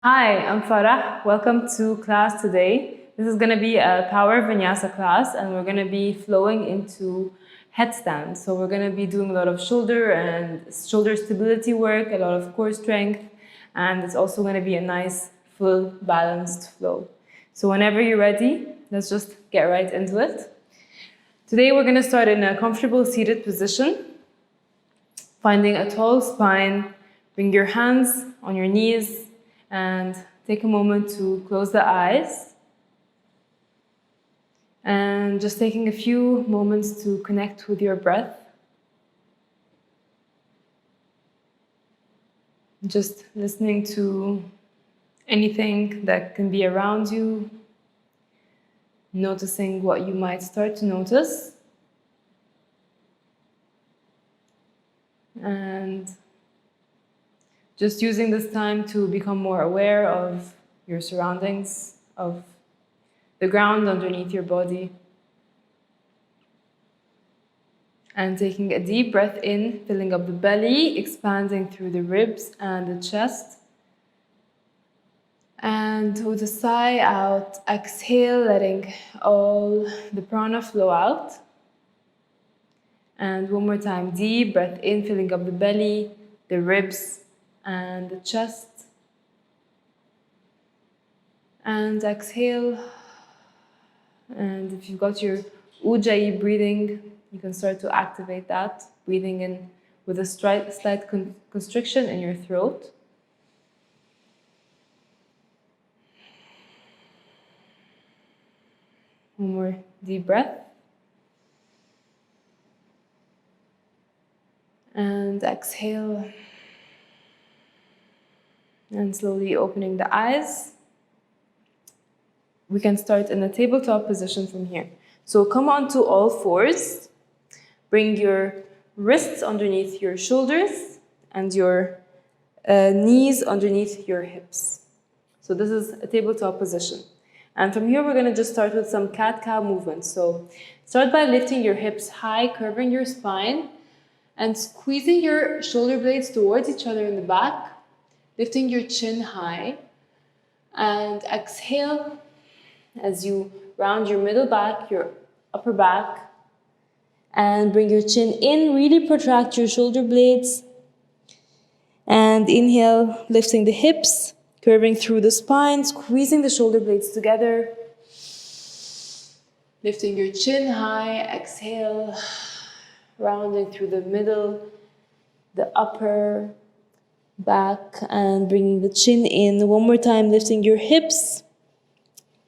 Hi, I'm Farah. Welcome to class today. This is going to be a power Vinyasa class, and we're going to be flowing into headstand. So we're going to be doing a lot of shoulder and shoulder stability work, a lot of core strength, and it's also going to be a nice, full, balanced flow. So whenever you're ready, let's just get right into it. Today we're going to start in a comfortable seated position, finding a tall spine. Bring your hands on your knees and take a moment to close the eyes. And just taking a few moments to connect with your breath. Just listening to anything that can be around you. Noticing what you might start to notice. And just using this time to become more aware of your surroundings, of the ground underneath your body. And taking a deep breath in, filling up the belly, expanding through the ribs and the chest. And with a sigh out, exhale, letting all the prana flow out. And one more time, deep breath in, filling up the belly, the ribs, and the chest. And exhale. And if you've got your Ujjayi breathing, you can start to activate that, breathing in with a slight constriction in your throat. One more deep breath. And exhale. And slowly opening the eyes. We can start in a tabletop position from here. So come onto all fours. Bring your wrists underneath your shoulders and your knees underneath your hips. So this is a tabletop position. And from here, we're going to just start with some cat-cow movements. So start by lifting your hips high, curving your spine, and squeezing your shoulder blades towards each other in the back. Lifting your chin high, and exhale as you round your middle back, your upper back, and bring your chin in, really protract your shoulder blades, and inhale, lifting the hips, curving through the spine, squeezing the shoulder blades together, lifting your chin high, exhale, rounding through the middle, the upper back, and bringing the chin in. One more time, lifting your hips,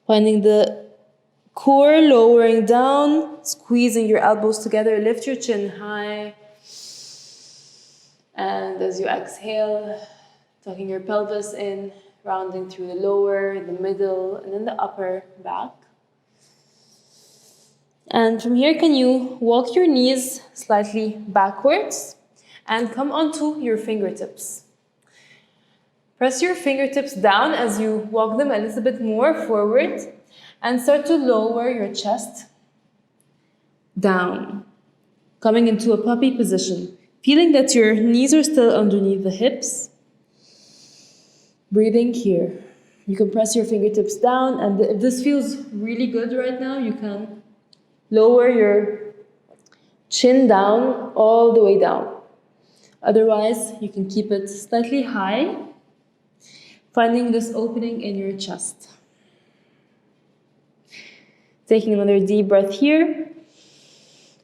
finding the core, lowering down, squeezing your elbows together, lift your chin high. And as you exhale, tucking your pelvis in, rounding through the lower, the middle, and then the upper back. And from here, can you walk your knees slightly backwards and come onto your fingertips. Press your fingertips down as you walk them a little bit more forward and start to lower your chest down, coming into a puppy position, feeling that your knees are still underneath the hips. Breathing here. You can press your fingertips down, and if this feels really good right now, you can lower your chin down all the way down. Otherwise, you can keep it slightly high, finding this opening in your chest. Taking another deep breath here.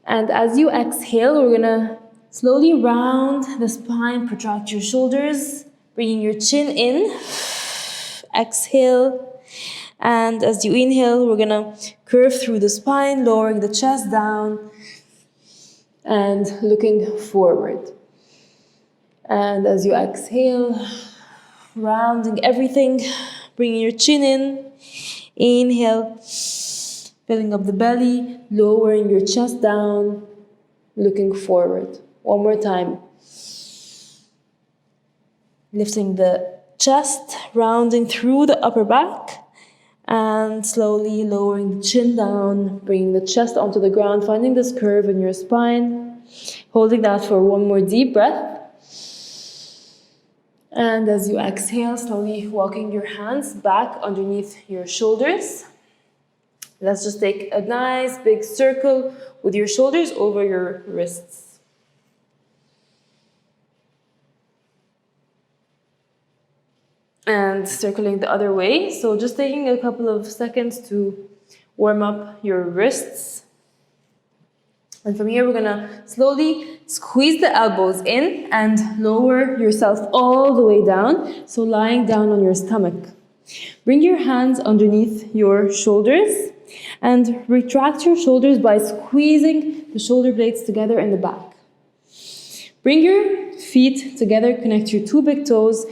And as you exhale, we're gonna slowly round the spine, protract your shoulders, bringing your chin in. Exhale. And as you inhale, we're gonna curve through the spine, lowering the chest down and looking forward. And as you exhale, rounding everything, bringing your chin in, inhale, filling up the belly, lowering your chest down, looking forward. One more time. Lifting the chest, rounding through the upper back, and slowly lowering the chin down, bringing the chest onto the ground, finding this curve in your spine, holding that for one more deep breath. And as you exhale, slowly walking your hands back underneath your shoulders. Let's just take a nice big circle with your shoulders over your wrists. And circling the other way. So just taking a couple of seconds to warm up your wrists. And from here, we're gonna slowly squeeze the elbows in and lower yourself all the way down. So lying down on your stomach. Bring your hands underneath your shoulders and retract your shoulders by squeezing the shoulder blades together in the back. Bring your feet together, connect your two big toes.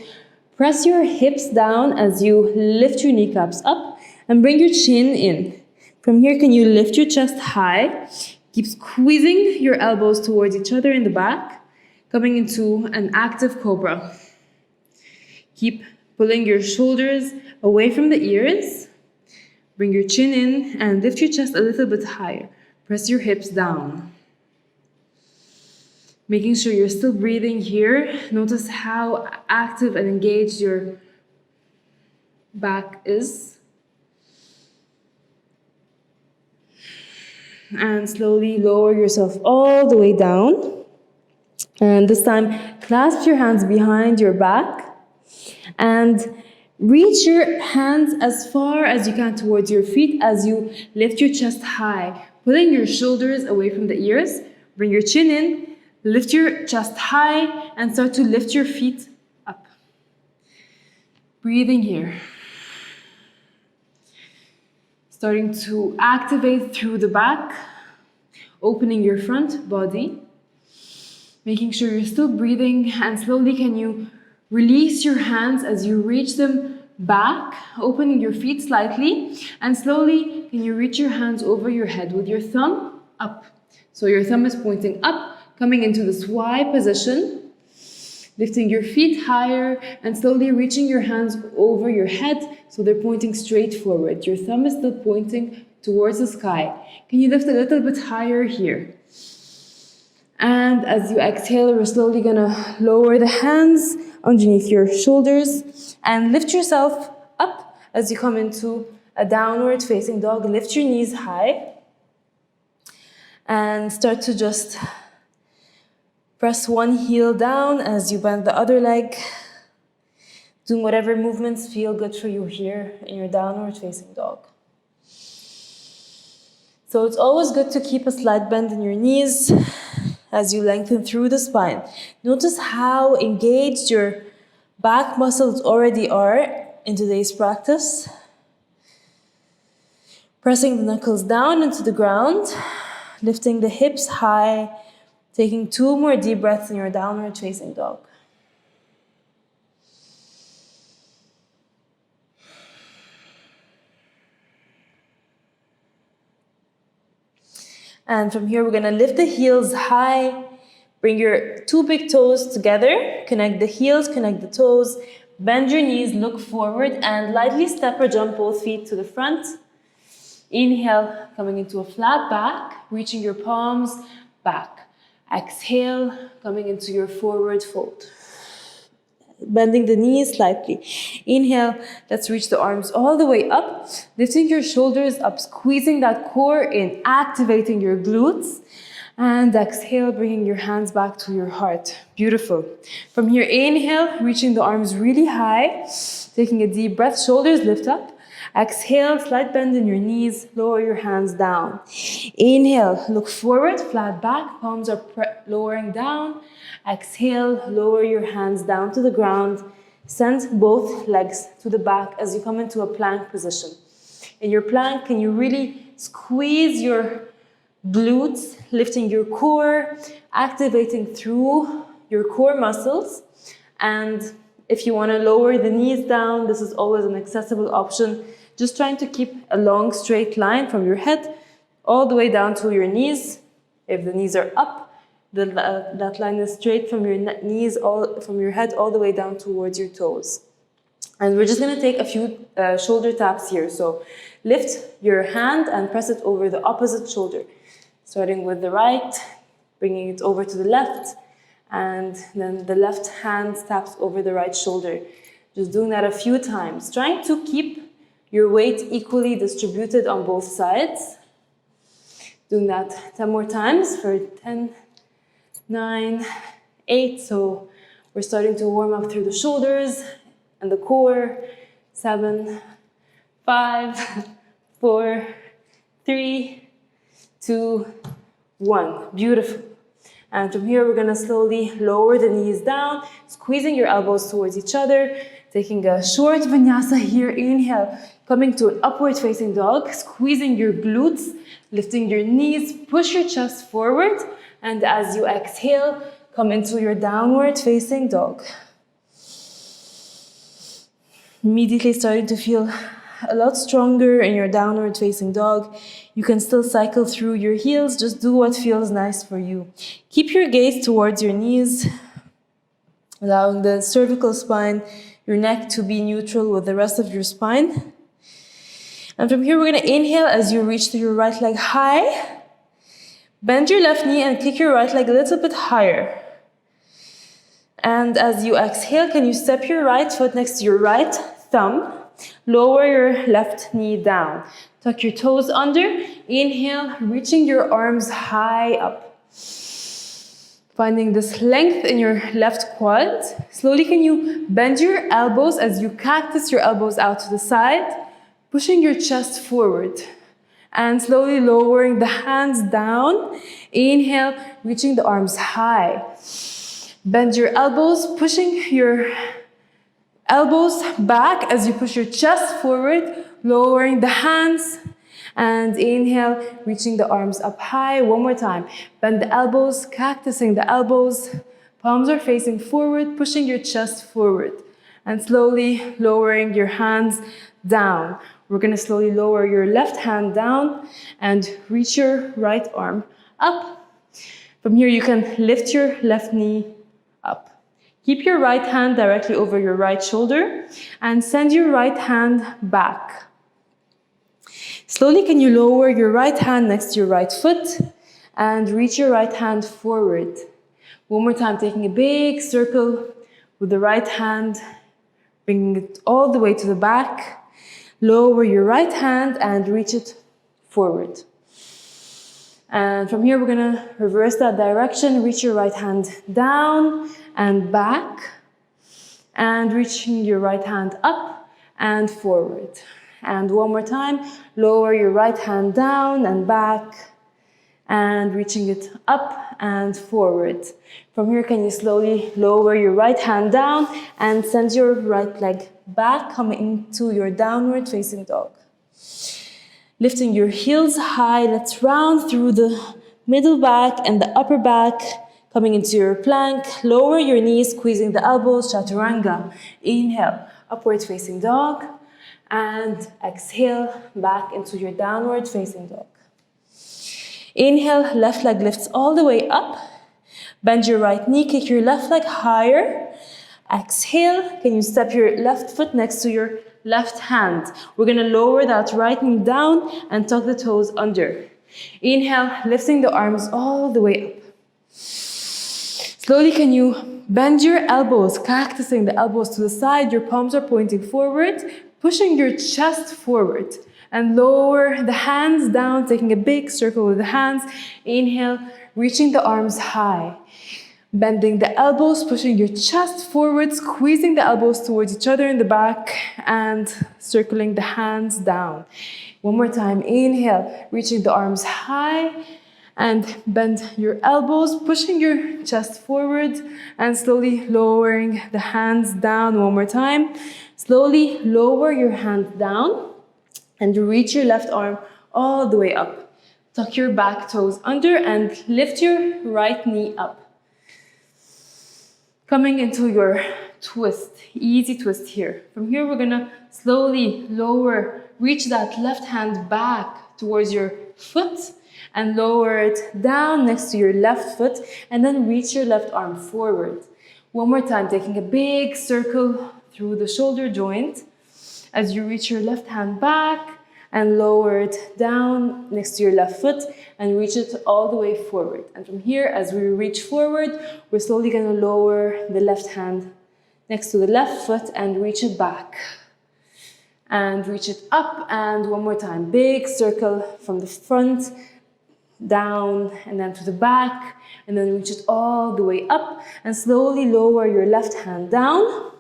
Press your hips down as you lift your kneecaps up and bring your chin in. From here, can you lift your chest high? Keep squeezing your elbows towards each other in the back, coming into an active cobra. Keep pulling your shoulders away from the ears. Bring your chin in and lift your chest a little bit higher. Press your hips down. Making sure you're still breathing here. Notice how active and engaged your back is. And slowly lower yourself all the way down. And this time, clasp your hands behind your back and reach your hands as far as you can towards your feet as you lift your chest high, pulling your shoulders away from the ears. Bring your chin in, lift your chest high, and start to lift your feet up. Breathing here. Starting to activate through the back, opening your front body, making sure you're still breathing, and slowly can you release your hands as you reach them back, opening your feet slightly, and slowly can you reach your hands over your head with your thumb up. So your thumb is pointing up, coming into this Y position, lifting your feet higher and slowly reaching your hands over your head so they're pointing straight forward. Your thumb is still pointing towards the sky. Can you lift a little bit higher here? And as you exhale, we're slowly gonna lower the hands underneath your shoulders and lift yourself up as you come into a downward facing dog. Lift your knees high and start to just press one heel down as you bend the other leg. Doing whatever movements feel good for you here in your downward facing dog. So it's always good to keep a slight bend in your knees as you lengthen through the spine. Notice how engaged your back muscles already are in today's practice. Pressing the knuckles down into the ground, lifting the hips high, taking 2 more deep breaths in your downward facing dog. And from here, we're gonna lift the heels high, bring your 2 big toes together, connect the heels, connect the toes, bend your knees, look forward, and lightly step or jump both feet to the front. Inhale, coming into a flat back, reaching your palms back. Exhale, coming into your forward fold. Bending the knees slightly. Inhale, let's reach the arms all the way up, lifting your shoulders up, squeezing that core in, activating your glutes. And exhale, bringing your hands back to your heart. Beautiful. From here, inhale, reaching the arms really high, taking a deep breath, shoulders lift up. Exhale, slight bend in your knees, lower your hands down. Inhale, look forward, flat back, palms are lowering down. Exhale, lower your hands down to the ground. Send both legs to the back as you come into a plank position. In your plank, can you really squeeze your glutes, lifting your core, activating through your core muscles. And if you want to lower the knees down, this is always an accessible option. Just trying to keep a long straight line from your head all the way down to your knees. If the knees are up, that line is straight from your knees, from your head all the way down towards your toes. And we're just going to take a few shoulder taps here. So lift your hand and press it over the opposite shoulder. Starting with the right, bringing it over to the left, and then the left hand taps over the right shoulder. Just doing that a few times, trying to keep your weight equally distributed on both sides. Doing that 10 more times for 10, 9, 8. So we're starting to warm up through the shoulders and the core. 7, 5, 4, 3, 2, 1. Beautiful. And from here, we're going to slowly lower the knees down, squeezing your elbows towards each other, taking a short vinyasa here. Inhale, coming to an upward facing dog, squeezing your glutes, lifting your knees, push your chest forward, and as you exhale, come into your downward facing dog. Immediately starting to feel a lot stronger in your downward facing dog. You can still cycle through your heels, just do what feels nice for you. Keep your gaze towards your knees, allowing the cervical spine, your neck to be neutral with the rest of your spine. And from here, we're going to inhale as you reach to your right leg high. Bend your left knee and kick your right leg a little bit higher. And as you exhale, can you step your right foot next to your right thumb? Lower your left knee down. Tuck your toes under. Inhale, reaching your arms high up. Finding this length in your left quad. Slowly, can you bend your elbows as you cactus your elbows out to the side, pushing your chest forward. And slowly lowering the hands down. Inhale, reaching the arms high. Bend your elbows, pushing your elbows back as you push your chest forward, lowering the hands. And inhale, reaching the arms up high. One more time. Bend the elbows, cactusing the elbows. Palms are facing forward, pushing your chest forward. And slowly lowering your hands down. We're going to slowly lower your left hand down and reach your right arm up. From here, you can lift your left knee up. Keep your right hand directly over your right shoulder and send your right hand back. Slowly, can you lower your right hand next to your right foot and reach your right hand forward. One more time, taking a big circle with the right hand, bringing it all the way to the back. Lower your right hand and reach it forward. And from here, we're going to reverse that direction. Reach your right hand down and back. And reaching your right hand up and forward. And one more time, lower your right hand down and back. And reaching it up and forward. From here, can you slowly lower your right hand down and send your right leg back, coming into your downward facing dog. Lifting your heels high, let's round through the middle back and the upper back, coming into your plank. Lower your knees, squeezing the elbows, chaturanga. Inhale, upward facing dog. And exhale, back into your downward facing dog. Inhale, left leg lifts all the way up. Bend your right knee, kick your left leg higher. Exhale, can you step your left foot next to your left hand? We're going to lower that right knee down and tuck the toes under. Inhale, lifting the arms all the way up. Slowly, can you bend your elbows, cactusing the elbows to the side. Your palms are pointing forward, pushing your chest forward. And lower the hands down, taking a big circle with the hands. Inhale, reaching the arms high. Bending the elbows, pushing your chest forward, squeezing the elbows towards each other in the back, and circling the hands down. One more time, inhale, reaching the arms high, and bend your elbows, pushing your chest forward, and slowly lowering the hands down. One more time. Slowly lower your hands down, and reach your left arm all the way up. Tuck your back toes under, and lift your right knee up. Coming into your twist, easy twist here. From here, we're gonna slowly lower, reach that left hand back towards your foot and lower it down next to your left foot, and then reach your left arm forward. One more time, taking a big circle through the shoulder joint as you reach your left hand back and lower it down next to your left foot and reach it all the way forward. And from here, as we reach forward, we're slowly going to lower the left hand next to the left foot and reach it back. And reach it up, and one more time. Big circle from the front, down, and then to the back, and then reach it all the way up, and slowly lower your left hand down,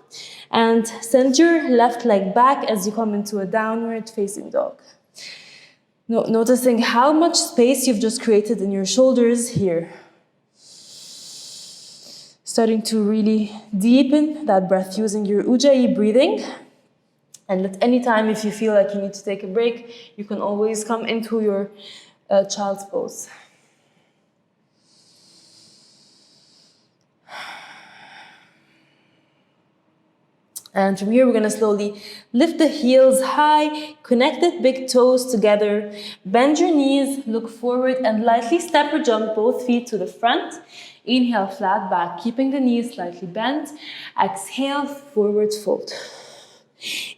and send your left leg back as you come into a downward facing dog. Noticing how much space you've just created in your shoulders here. Starting to really deepen that breath using your Ujjayi breathing. And at any time, if you feel like you need to take a break, you can always come into your child's pose. And from here, we're going to slowly lift the heels high, connect the big toes together, bend your knees, look forward, and lightly step or jump both feet to the front. Inhale, flat back, keeping the knees slightly bent. Exhale, forward fold.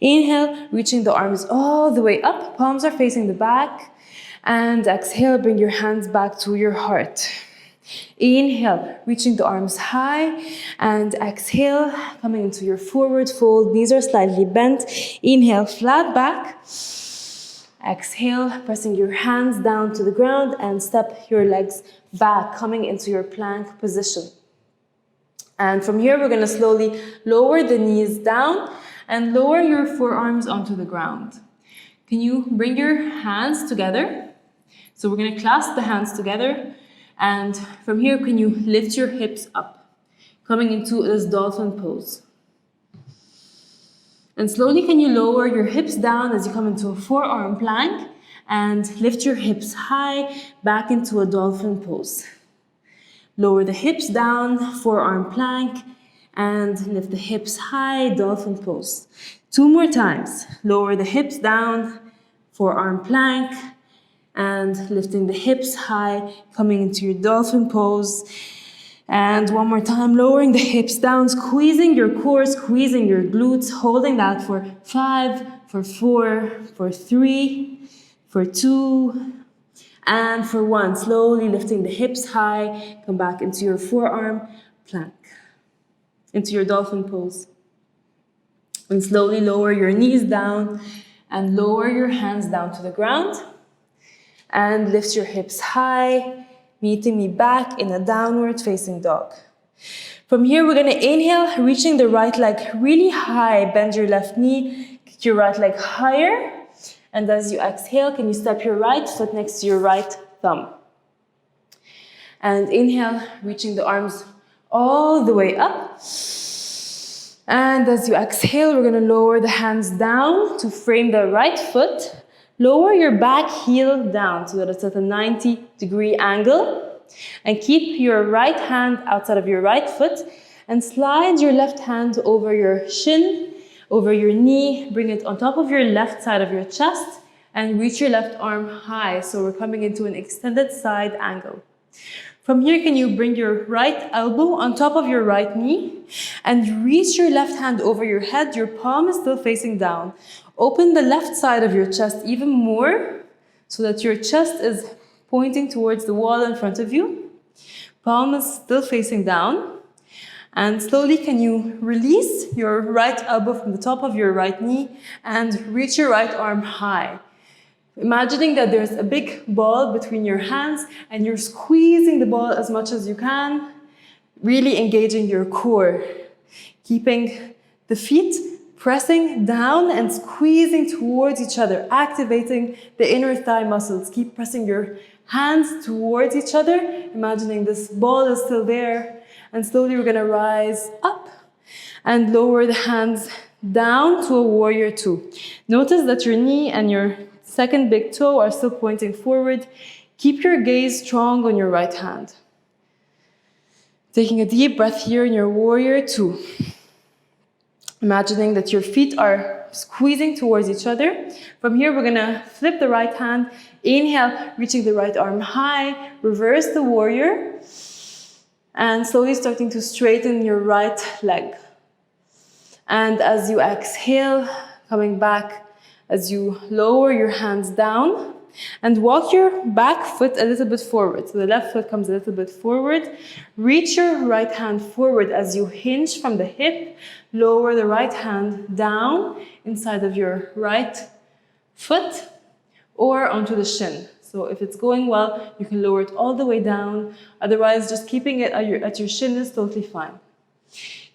Inhale, reaching the arms all the way up, palms are facing the back. And exhale, bring your hands back to your heart. Inhale, reaching the arms high. And exhale, coming into your forward fold. Knees are slightly bent. Inhale, flat back. Exhale, pressing your hands down to the ground and step your legs back, coming into your plank position. And from here, we're going to slowly lower the knees down and lower your forearms onto the ground. Can you bring your hands together? So we're going to clasp the hands together. And from here, can you lift your hips up, coming into this dolphin pose. And slowly, can you lower your hips down as you come into a forearm plank and lift your hips high back into a dolphin pose. Lower the hips down, forearm plank, and lift the hips high, dolphin pose. 2 more times. Lower the hips down, forearm plank, and lifting the hips high, coming into your dolphin pose. And one more time, lowering the hips down, squeezing your core, squeezing your glutes, holding that for 5, for 4, for 3, for 2, and for 1. Slowly lifting the hips high, come back into your forearm plank, into your dolphin pose. And slowly lower your knees down and lower your hands down to the ground. And lift your hips high, meeting me back in a downward facing dog. From here, we're going to inhale, reaching the right leg really high. Bend your left knee, kick your right leg higher. And as you exhale, can you step your right foot next to your right thumb? And inhale, reaching the arms all the way up. And as you exhale, we're going to lower the hands down to frame the right foot. Lower your back heel down so that it's at a 90-degree angle. And keep your right hand outside of your right foot. And slide your left hand over your shin, over your knee. Bring it on top of your left side of your chest. And reach your left arm high. So we're coming into an extended side angle. From here, can you bring your right elbow on top of your right knee and reach your left hand over your head. Your palm is still facing down. Open the left side of your chest even more so that your chest is pointing towards the wall in front of you. Palm is still facing down. And slowly, can you release your right elbow from the top of your right knee and reach your right arm high. Imagining that there's a big ball between your hands and you're squeezing the ball as much as you can, really engaging your core. Keeping the feet pressing down and squeezing towards each other, activating the inner thigh muscles. Keep pressing your hands towards each other, imagining this ball is still there. And slowly we're going to rise up and lower the hands down to a warrior 2. Notice that your knee and your second big toe are still pointing forward. Keep your gaze strong on your right hand. Taking a deep breath here in your warrior 2. Imagining that your feet are squeezing towards each other. From here, we're gonna flip the right hand. Inhale, reaching the right arm high. Reverse the warrior. And slowly starting to straighten your right leg. And as you exhale, coming back as you lower your hands down and walk your back foot a little bit forward. So the left foot comes a little bit forward. Reach your right hand forward as you hinge from the hip. Lower the right hand down inside of your right foot or onto the shin. So if it's going well, you can lower it all the way down. Otherwise, just keeping it at your shin is totally fine.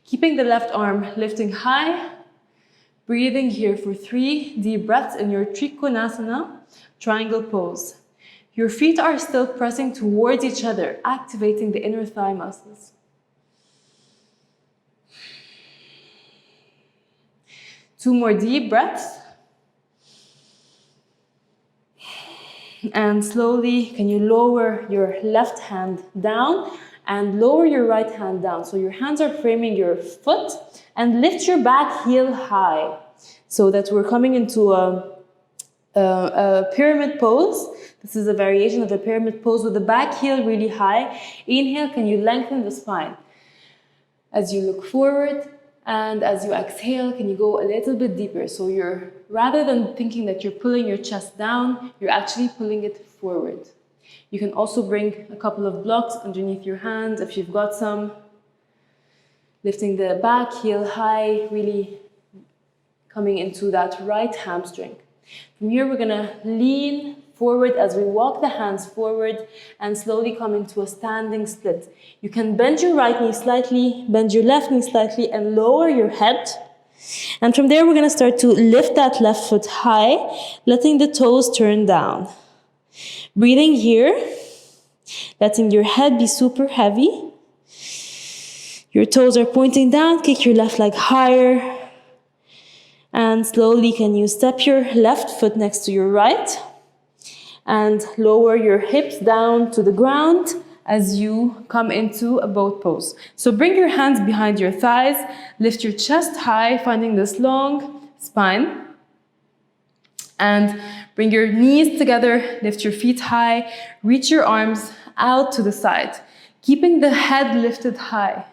Keeping the left arm lifting high. Breathing here for 3 deep breaths in your Trikonasana, triangle pose. Your feet are still pressing towards each other, activating the inner thigh muscles. Two more deep breaths. And slowly, can you lower your left hand down and lower your right hand down. So your hands are framing your foot and lift your back heel high so that we're coming into a pyramid pose. This is a variation of a pyramid pose with the back heel really high. Inhale, can you lengthen the spine? As you look forward and as you exhale, can you go a little bit deeper? So you're, rather than thinking that you're pulling your chest down, you're actually pulling it forward. You can also bring a couple of blocks underneath your hands if you've got some. Lifting the back heel high, really coming into that right hamstring. From here, we're gonna lean forward as we walk the hands forward and slowly come into a standing split. You can bend your right knee slightly, bend your left knee slightly, and lower your head. And from there, we're gonna start to lift that left foot high, letting the toes turn down. Breathing here, letting your head be super heavy. Your toes are pointing down, kick your left leg higher. And slowly, can you step your left foot next to your right and lower your hips down to the ground as you come into a boat pose. So bring your hands behind your thighs, lift your chest high, finding this long spine. And bring your knees together, lift your feet high, reach your arms out to the side, keeping the head lifted high.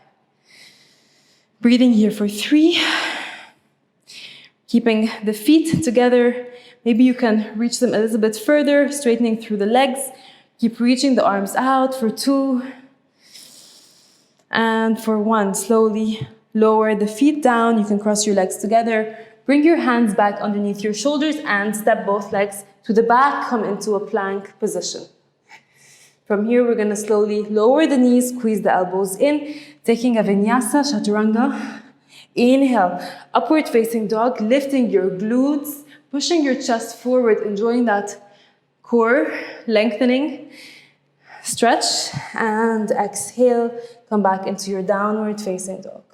Breathing here for 3. Keeping the feet together. Maybe you can reach them a little bit further, straightening through the legs. Keep reaching the arms out for 2. And for 1, slowly lower the feet down. You can cross your legs together. Bring your hands back underneath your shoulders and step both legs to the back. Come into a plank position. From here, we're going to slowly lower the knees, squeeze the elbows in, taking a Vinyasa, Chaturanga. Inhale, upward facing dog, lifting your glutes, pushing your chest forward, enjoying that core lengthening stretch. And exhale, come back into your downward facing dog.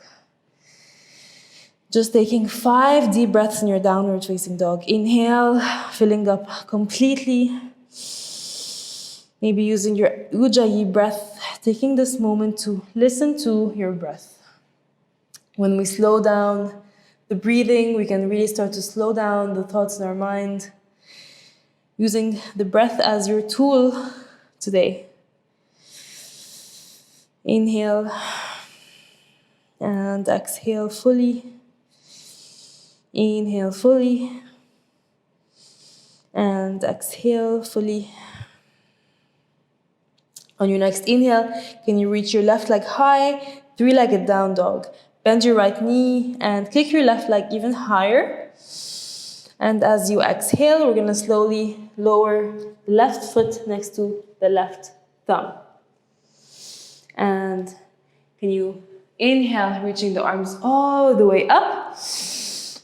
Just taking 5 deep breaths in your downward facing dog. Inhale, filling up completely. Maybe using your Ujjayi breath, taking this moment to listen to your breath. When we slow down the breathing, we can really start to slow down the thoughts in our mind, using the breath as your tool today. Inhale and exhale fully. Inhale fully and exhale fully. On your next inhale, can you reach your left leg high, 3-legged down dog. Bend your right knee and kick your left leg even higher. And as you exhale, we're gonna slowly lower the left foot next to the left thumb. And can you inhale, reaching the arms all the way up.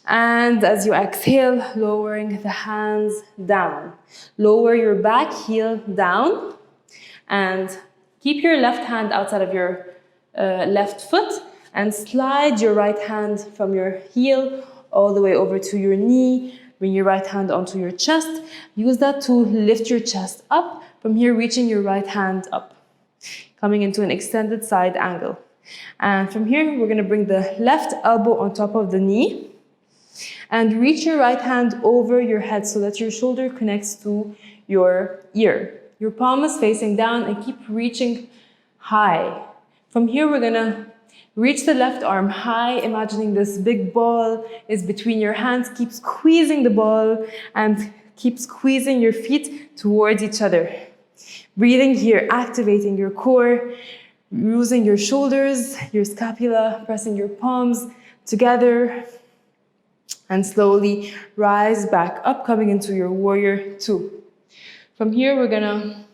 And as you exhale, lowering the hands down. Lower your back heel down. And keep your left hand outside of your left foot and slide your right hand from your heel all the way over to your knee. Bring your right hand onto your chest. Use that to lift your chest up. From here, reaching your right hand up, coming into an extended side angle. And from here, we're gonna bring the left elbow on top of the knee and reach your right hand over your head so that your shoulder connects to your ear. Your palm is facing down and keep reaching high. From here, we're gonna Reach the left arm high, imagining this big ball is between your hands. Keep squeezing the ball and keep squeezing your feet towards each other. Breathing here, activating your core, using your shoulders, your scapula, pressing your palms together, and slowly rise back up, coming into your warrior two. From here, we're gonna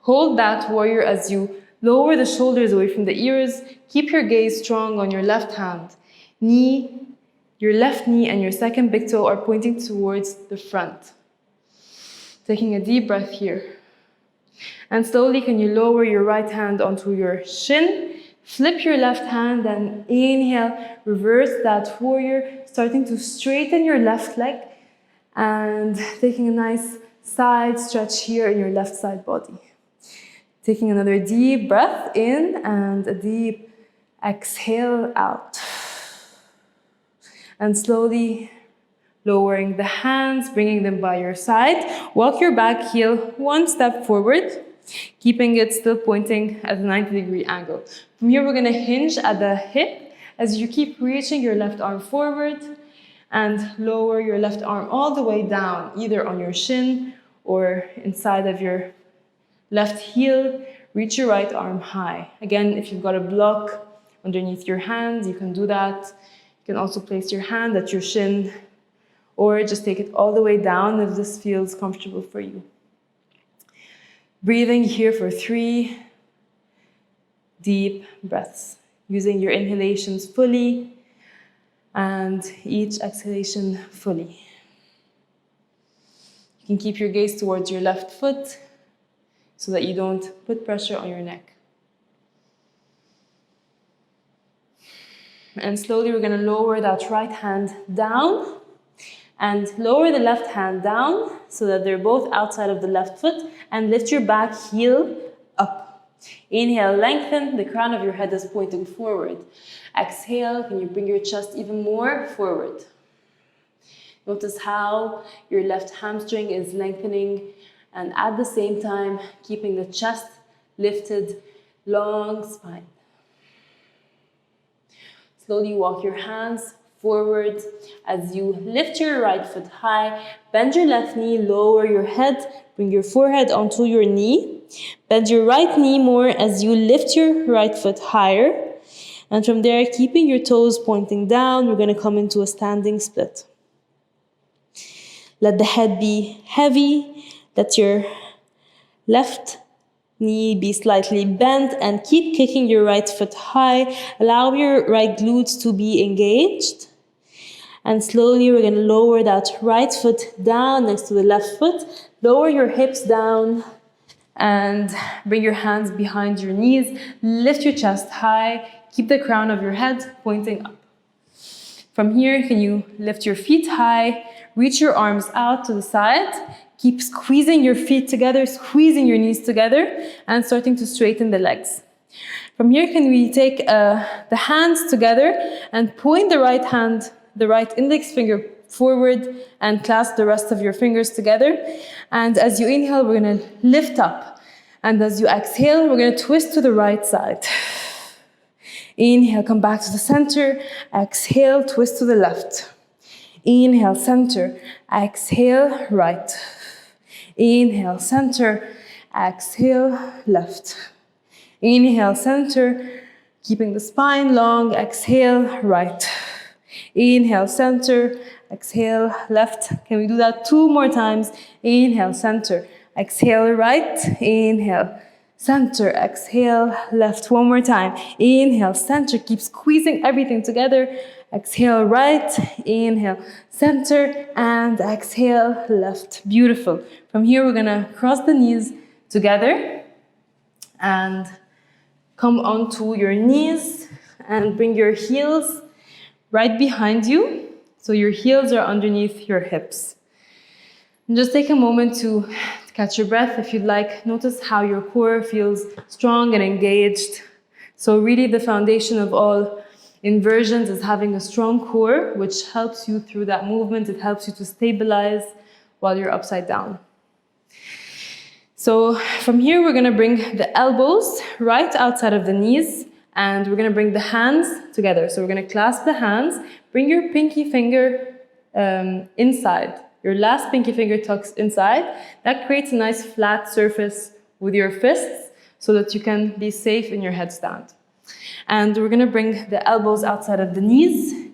hold that warrior as you lower the shoulders away from the ears. Keep your gaze strong on your left hand. Your left knee and your second big toe are pointing towards the front. Taking a deep breath here. And slowly, can you lower your right hand onto your shin? Flip your left hand and inhale, reverse that warrior, starting to straighten your left leg and taking a nice side stretch here in your left side body. Taking another deep breath in and a deep exhale out. And slowly lowering the hands, bringing them by your side. Walk your back heel one step forward, keeping it still pointing at a 90-degree angle. From here, we're gonna hinge at the hip as you keep reaching your left arm forward and lower your left arm all the way down, either on your shin or inside of your left heel. Reach your right arm high. Again, if you've got a block underneath your hand, you can do that. You can also place your hand at your shin or just take it all the way down if this feels comfortable for you. Breathing here for 3 deep breaths, using your inhalations fully and each exhalation fully. You can keep your gaze towards your left foot so that you don't put pressure on your neck. And slowly we're going to lower that right hand down and lower the left hand down so that they're both outside of the left foot, and lift your back heel up. Inhale, lengthen, the crown of your head is pointing forward. Exhale, can you bring your chest even more forward? Notice how your left hamstring is lengthening and at the same time keeping the chest lifted, long spine. Slowly walk your hands forward as you lift your right foot high, bend your left knee, lower your head, bring your forehead onto your knee, bend your right knee more as you lift your right foot higher, and from there, keeping your toes pointing down, we're going to come into a standing split. Let the head be heavy, let your left knee be slightly bent, and keep kicking your right foot high. Allow your right glutes to be engaged. And slowly we're going to lower that right foot down next to the left foot. Lower your hips down and bring your hands behind your knees. Lift your chest high. Keep the crown of your head pointing up. From here, can you lift your feet high, reach your arms out to the side. Keep squeezing your feet together, squeezing your knees together, and starting to straighten the legs. From here, can we take the hands together and point the right index finger forward and clasp the rest of your fingers together. And as you inhale, we're going to lift up. And as you exhale, we're going to twist to the right side. Inhale, come back to the center. Exhale, twist to the left. Inhale, center. Exhale, right. Inhale, center. Exhale, left. Inhale, center. Keeping the spine long. Exhale, right. Inhale, center. Exhale, left. Can we do that 2 more times? Inhale, center. Exhale, right. Inhale, center. Exhale, left. 1 more time. Inhale, center. Keep squeezing everything together. Exhale, right. Inhale, center. And exhale, left. Beautiful. From here, we're going to cross the knees together and come onto your knees and bring your heels right behind you. So your heels are underneath your hips. And just take a moment to catch your breath. If you'd like, notice how your core feels strong and engaged. So really the foundation of all inversions is having a strong core, which helps you through that movement. It helps you to stabilize while you're upside down. So from here, we're going to bring the elbows right outside of the knees And we're gonna bring the hands together. So we're gonna clasp the hands, bring your pinky finger inside. Your last pinky finger tucks inside. That creates a nice flat surface with your fists so that you can be safe in your headstand. And we're gonna bring the elbows outside of the knees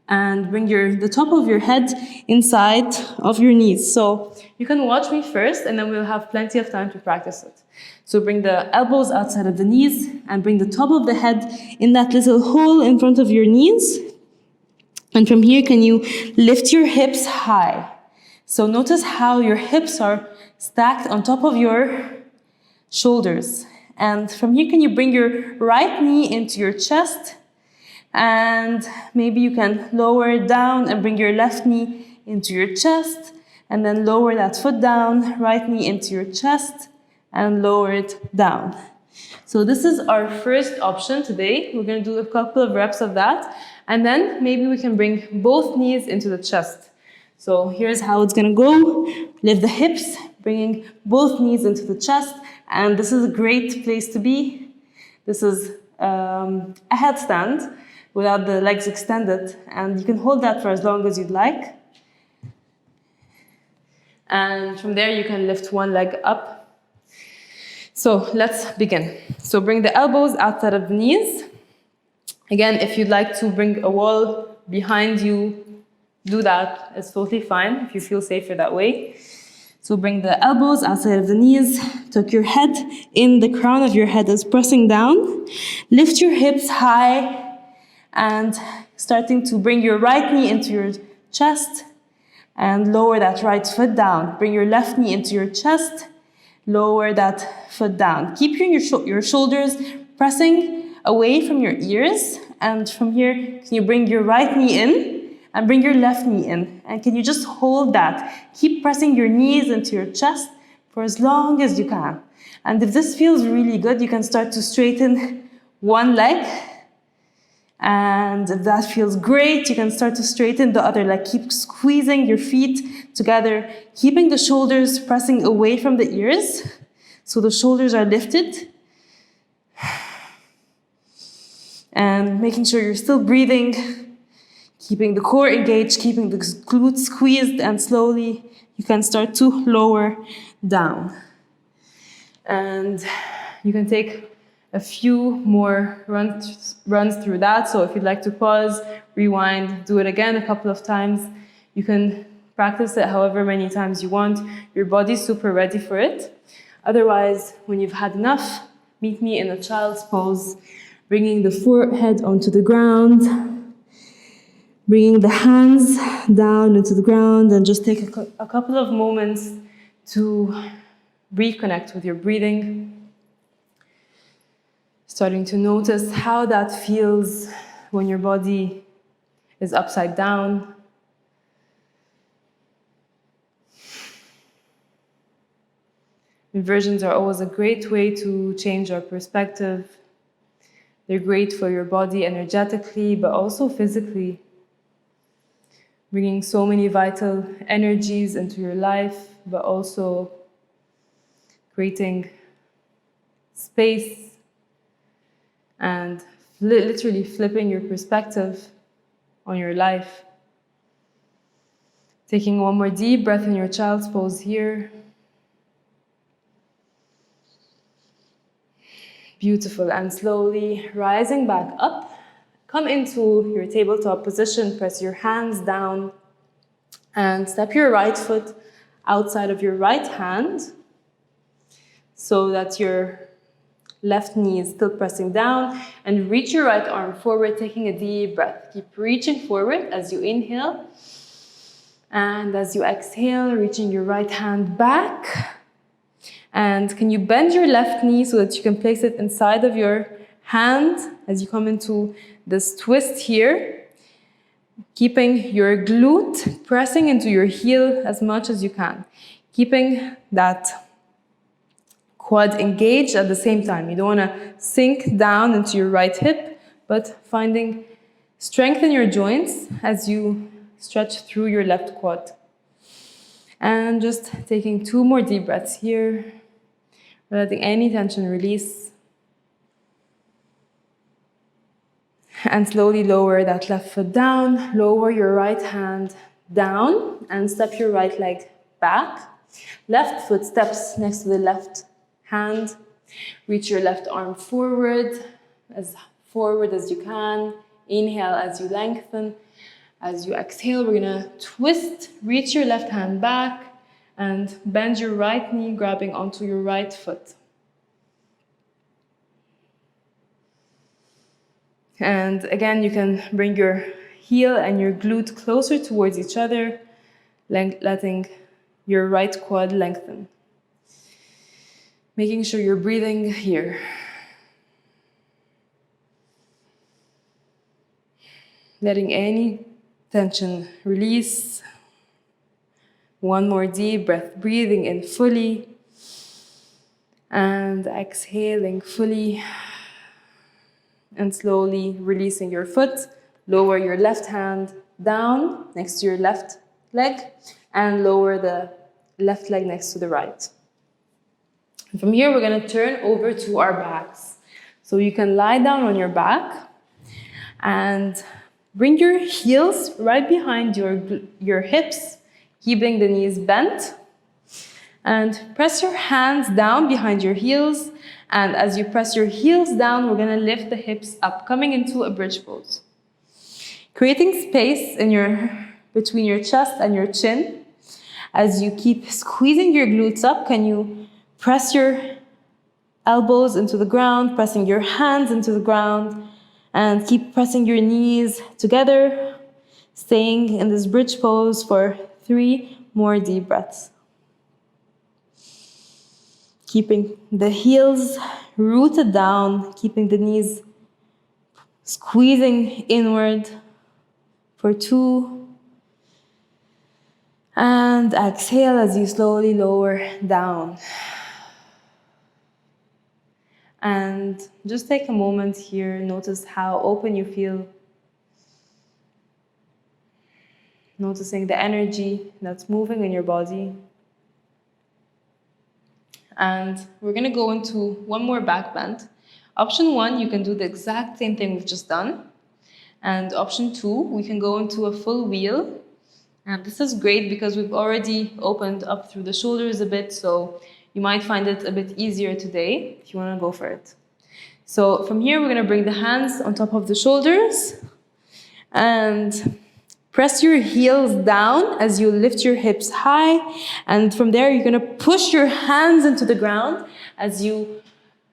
and bring the top of your head inside of your knees. So you can watch me first and then we'll have plenty of time to practice it. So bring the elbows outside of the knees and bring the top of the head in that little hole in front of your knees. And from here, can you lift your hips high? So notice how your hips are stacked on top of your shoulders. And from here, can you bring your right knee into your chest? And maybe you can lower it down and bring your left knee into your chest. And then lower that foot down, right knee into your chest, and lower it down. So this is our first option today. We're going to do a couple of reps of that. And then maybe we can bring both knees into the chest. So here's how it's going to go. Lift the hips, bringing both knees into the chest. And this is a great place to be. This is a headstand without the legs extended. And you can hold that for as long as you'd like. And from there, you can lift one leg up. So let's begin. So bring the elbows outside of the knees. Again, if you'd like to bring a wall behind you, do that. It's totally fine if you feel safer that way. So bring the elbows outside of the knees. Tuck your head in. The crown of your head is pressing down. Lift your hips high and starting to bring your right knee into your chest and lower that right foot down. Bring your left knee into your chest. Lower that foot down. Keep your shoulders pressing away from your ears. And from here, can you bring your right knee in and bring your left knee in? And can you just hold that? Keep pressing your knees into your chest for as long as you can. And if this feels really good, you can start to straighten one leg. And if that feels great, you can start to straighten the other leg. Keep squeezing your feet together, keeping the shoulders pressing away from the ears. So the shoulders are lifted. And making sure you're still breathing, keeping the core engaged, keeping the glutes squeezed, and slowly you can start to lower down. And you can take a few more runs through that. So if you'd like to pause, rewind, do it again a couple of times. You can practice it however many times you want. Your body's super ready for it. Otherwise, when you've had enough, meet me in a child's pose, bringing the forehead onto the ground, bringing the hands down into the ground, and just take a couple of moments to reconnect with your breathing. Starting to notice how that feels when your body is upside down. Inversions are always a great way to change our perspective. They're great for your body energetically, but also physically. Bringing so many vital energies into your life, but also creating space and literally flipping your perspective on your life. Taking one more deep breath in your child's pose here. Beautiful. And slowly rising back up. Come into your tabletop position. Press your hands down and step your right foot outside of your right hand so that your left knee is still pressing down, and reach your right arm forward, taking a deep breath. Keep reaching forward as you inhale. And as you exhale, reaching your right hand back. And can you bend your left knee so that you can place it inside of your hand as you come into this twist here. Keeping your glute pressing into your heel as much as you can. Keeping that quad engaged at the same time. You don't want to sink down into your right hip, but finding strength in your joints as you stretch through your left quad. And just taking 2 more deep breaths here, letting any tension release. And slowly lower that left foot down. Lower your right hand down and step your right leg back. Left foot steps next to the left hand. Reach your left arm forward as you can. Inhale as you lengthen. As you exhale, we're gonna twist, reach your left hand back and bend your right knee, grabbing onto your right foot. And again, you can bring your heel and your glute closer towards each other, letting your right quad lengthen. Making sure you're breathing here. Letting any tension release. One more deep breath, breathing in fully. And exhaling fully. And slowly releasing your foot. Lower your left hand down next to your left leg. And lower the left leg next to the right. And from here, we're going to turn over to our backs. So you can lie down on your back. And bring your heels right behind your hips, keeping the knees bent. And press your hands down behind your heels. And as you press your heels down, we're going to lift the hips up, coming into a bridge pose. Creating space between your chest and your chin. As you keep squeezing your glutes up, can you press your elbows into the ground, pressing your hands into the ground, and keep pressing your knees together, staying in this bridge pose for 3 more deep breaths. Keeping the heels rooted down, keeping the knees squeezing inward for 2. And exhale as you slowly lower down. And just take a moment here, notice how open you feel. Noticing the energy that's moving in your body. And we're gonna go into one more back bend. Option 1, you can do the exact same thing we've just done. And option 2, we can go into a full wheel. And this is great because we've already opened up through the shoulders a bit, so you might find it a bit easier today if you want to go for it. So from here, we're going to bring the hands on top of the shoulders and press your heels down as you lift your hips high. And from there, you're going to push your hands into the ground as you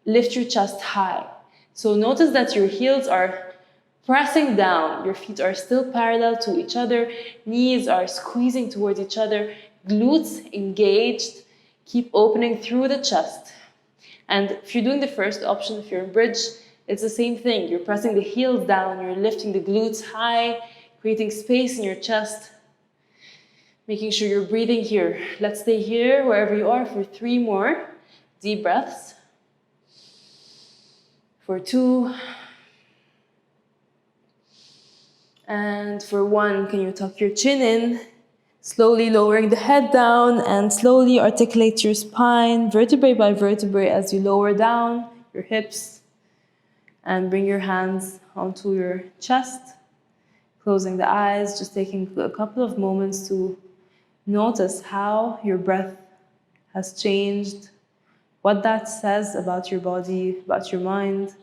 lift your chest high. So notice that your heels are pressing down. Your feet are still parallel to each other. Knees are squeezing towards each other. Glutes engaged. Keep opening through the chest. And if you're doing the first option, if you're in bridge, it's the same thing. You're pressing the heels down. You're lifting the glutes high, creating space in your chest. Making sure you're breathing here. Let's stay here wherever you are for 3 more deep breaths. For 2. And for 1, can you tuck your chin in? Slowly lowering the head down and slowly articulate your spine, vertebrae by vertebrae, as you lower down your hips. And bring your hands onto your chest. Closing the eyes, just taking a couple of moments to notice how your breath has changed, what that says about your body, about your mind.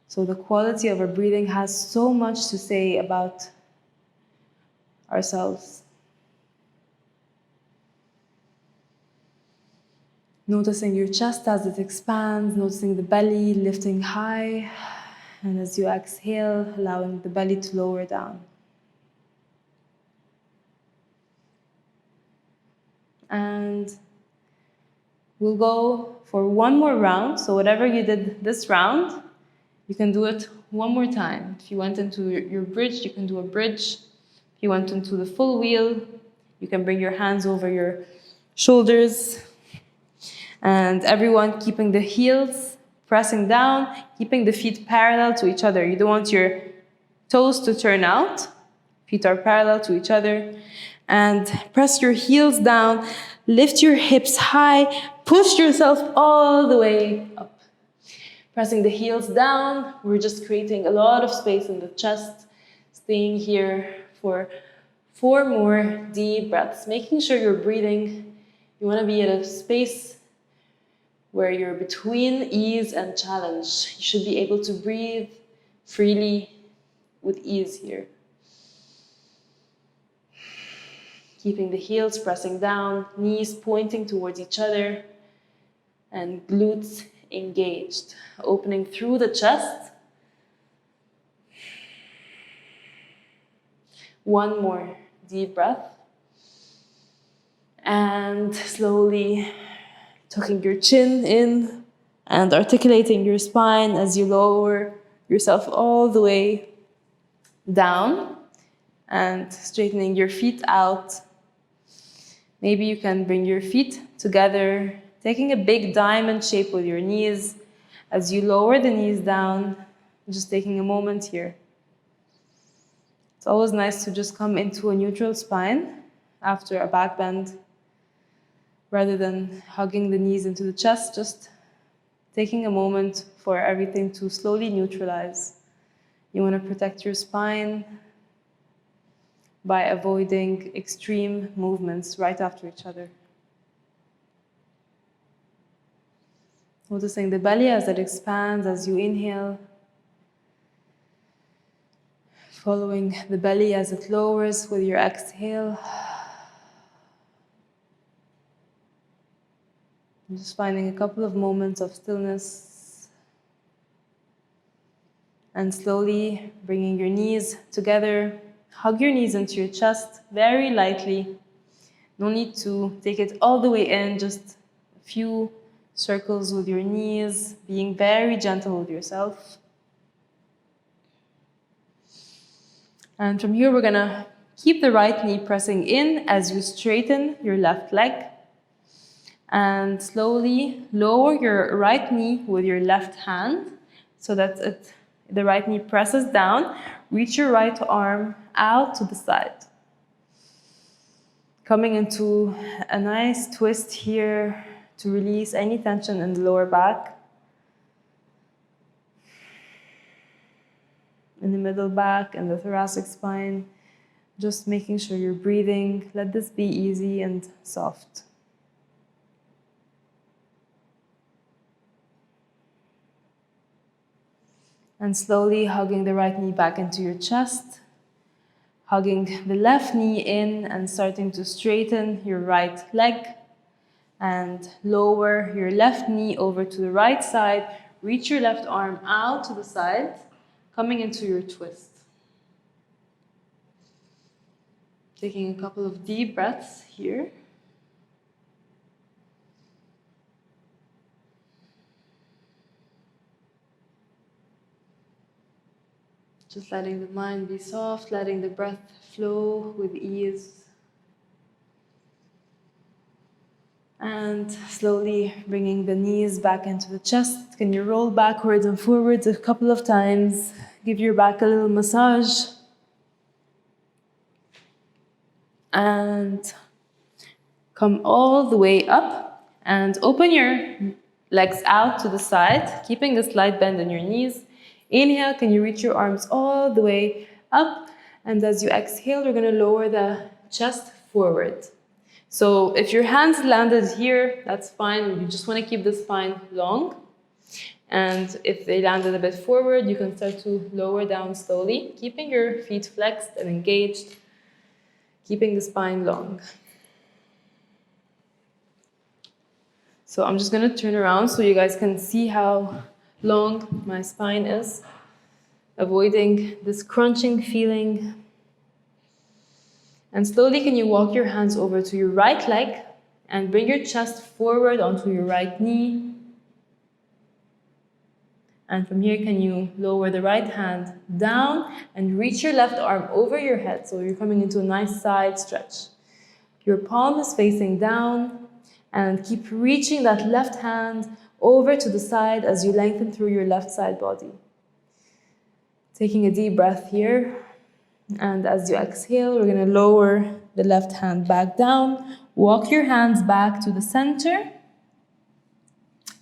So the quality of our breathing has so much to say about ourselves. Noticing your chest as it expands, noticing the belly lifting high, and as you exhale, allowing the belly to lower down. And we'll go for 1 more round. So whatever you did this round, you can do it 1 more time. If you went into your bridge, you can do a bridge. If you went into the full wheel, you can bring your hands over your shoulders. And everyone keeping the heels pressing down, keeping the feet parallel to each other. You don't want your toes to turn out. Feet are parallel to each other. And press your heels down, lift your hips high, push yourself all the way up. Pressing the heels down, we're just creating a lot of space in the chest. Staying here for 4 more deep breaths, making sure you're breathing. You want to be at a space where you're between ease and challenge. You should be able to breathe freely with ease here. Keeping the heels pressing down, knees pointing towards each other, and glutes engaged. Opening through the chest. 1 more deep breath. And slowly tucking your chin in and articulating your spine as you lower yourself all the way down and straightening your feet out. Maybe you can bring your feet together, taking a big diamond shape with your knees. As you lower the knees down, just taking a moment here. It's always nice to just come into a neutral spine after a back bend, rather than hugging the knees into the chest, just taking a moment for everything to slowly neutralize. You want to protect your spine by avoiding extreme movements right after each other. Noticing the belly as it expands as you inhale. Following the belly as it lowers with your exhale. And just finding a couple of moments of stillness. And slowly bringing your knees together. Hug your knees into your chest very lightly. No need to take it all the way in, just a few circles with your knees, being very gentle with yourself. And from here, we're gonna keep the right knee pressing in as you straighten your left leg. And slowly lower your right knee with your left hand so that the right knee presses down. Reach your right arm out to the side. Coming into a nice twist here to release any tension in the lower back. In the middle back and the thoracic spine. Just making sure you're breathing. Let this be easy and soft. And slowly hugging the right knee back into your chest. Hugging the left knee in and starting to straighten your right leg. And lower your left knee over to the right side. Reach your left arm out to the side, coming into your twist. Taking a couple of deep breaths here. Just letting the mind be soft, letting the breath flow with ease. And slowly bringing the knees back into the chest. Can you roll backwards and forwards a couple of times? Give your back a little massage. And come all the way up and open your legs out to the side, keeping a slight bend in your knees. Inhale, can you reach your arms all the way up? And as you exhale, you're gonna lower the chest forward. So if your hands landed here, that's fine. You just want to keep the spine long. And if they landed a bit forward, you can start to lower down slowly, keeping your feet flexed and engaged, keeping the spine long. So I'm just going to turn around so you guys can see how long my spine is, avoiding this crunching feeling. And slowly, can you walk your hands over to your right leg and bring your chest forward onto your right knee. And from here, can you lower the right hand down and reach your left arm over your head. So you're coming into a nice side stretch. Your palm is facing down and keep reaching that left hand over to the side as you lengthen through your left side body. Taking a deep breath here. And as you exhale, we're going to lower the left hand back down. Walk your hands back to the center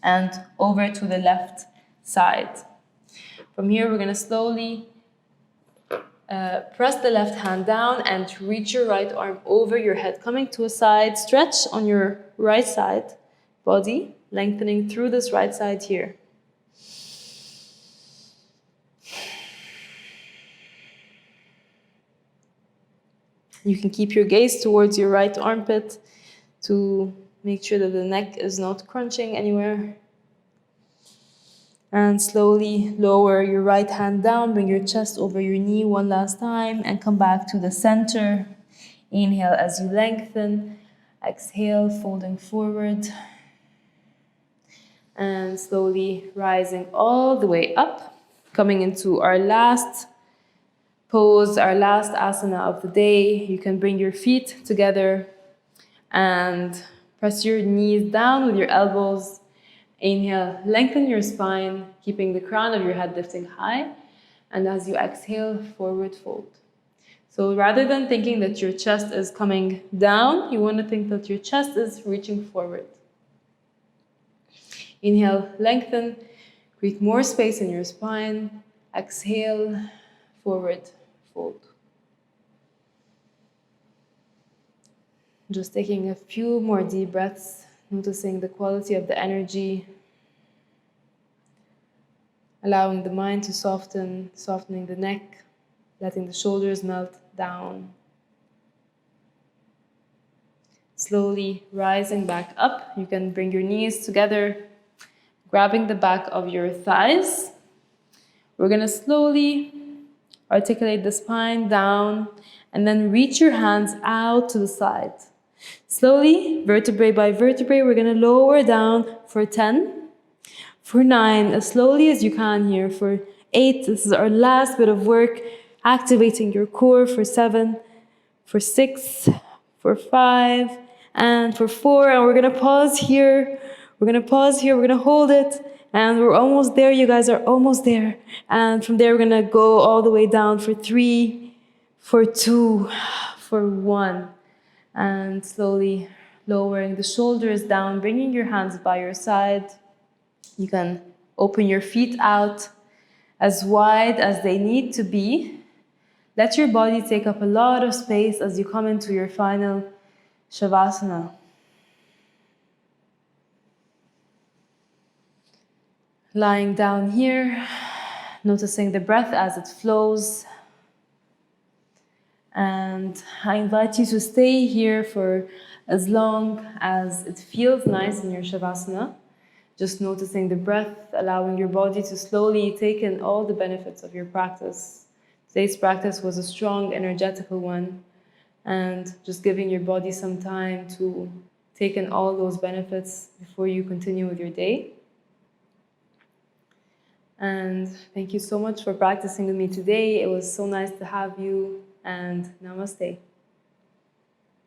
and over to the left side. From here, we're going to slowly press the left hand down and reach your right arm over your head, coming to a side stretch on your right side body, lengthening through this right side here. You can keep your gaze towards your right armpit to make sure that the neck is not crunching anywhere. And slowly lower your right hand down, bring your chest over your knee one last time, and come back to the center. Inhale as you lengthen. Exhale, folding forward. And slowly rising all the way up, coming into our last pose, our last asana of the day. You can bring your feet together and press your knees down with your elbows. Inhale, lengthen your spine, keeping the crown of your head lifting high. And as you exhale, forward fold. So rather than thinking that your chest is coming down, you want to think that your chest is reaching forward. Inhale, lengthen, create more space in your spine. Exhale, forward fold. Just taking a few more deep breaths, noticing the quality of the energy, allowing the mind to soften, softening the neck, letting the shoulders melt down. Slowly rising back up, you can bring your knees together, grabbing the back of your thighs. We're going to slowly articulate the spine down and then reach your hands out to the side. Slowly, vertebrae by vertebrae, we're going to lower down for 10, for 9, as slowly as you can here, for 8, this is our last bit of work, activating your core, for 7, for 6, for 5, and for 4, and we're going to pause here, we're going to hold it, and we're almost there, you guys are almost there, and from there we're going to go all the way down for 3, for 2, for 1. And slowly lowering the shoulders down, bringing your hands by your side. You can open your feet out as wide as they need to be. Let your body take up a lot of space as you come into your final Shavasana. Lying down here, noticing the breath as it flows. And I invite you to stay here for as long as it feels nice in your Shavasana. Just noticing the breath, allowing your body to slowly take in all the benefits of your practice. Today's practice was a strong, energetical one. And just giving your body some time to take in all those benefits before you continue with your day. And thank you so much for practicing with me today. It was so nice to have you. And namaste.